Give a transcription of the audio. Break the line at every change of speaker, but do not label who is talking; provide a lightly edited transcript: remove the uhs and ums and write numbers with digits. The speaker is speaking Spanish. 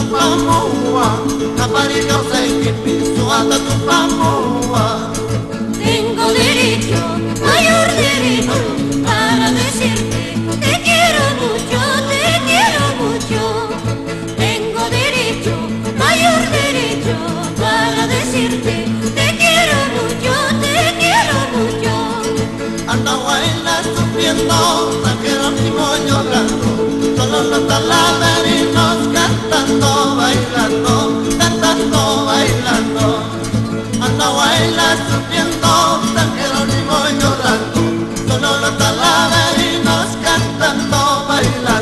Tupamua, Caparica Saikipi, Suata Tupamua.
Tengo derecho, mayor derecho, para decirte te quiero mucho, te quiero mucho. Tengo derecho, mayor derecho, para decirte te quiero mucho, te quiero mucho.
Anda baila sufriendo, San Jerónimo llorando, solo los talaverinos cantando, bailando, cantando, bailando. Anda baila sufriendo, San Jerónimo llorando, solo los talaverinos cantando, bailando.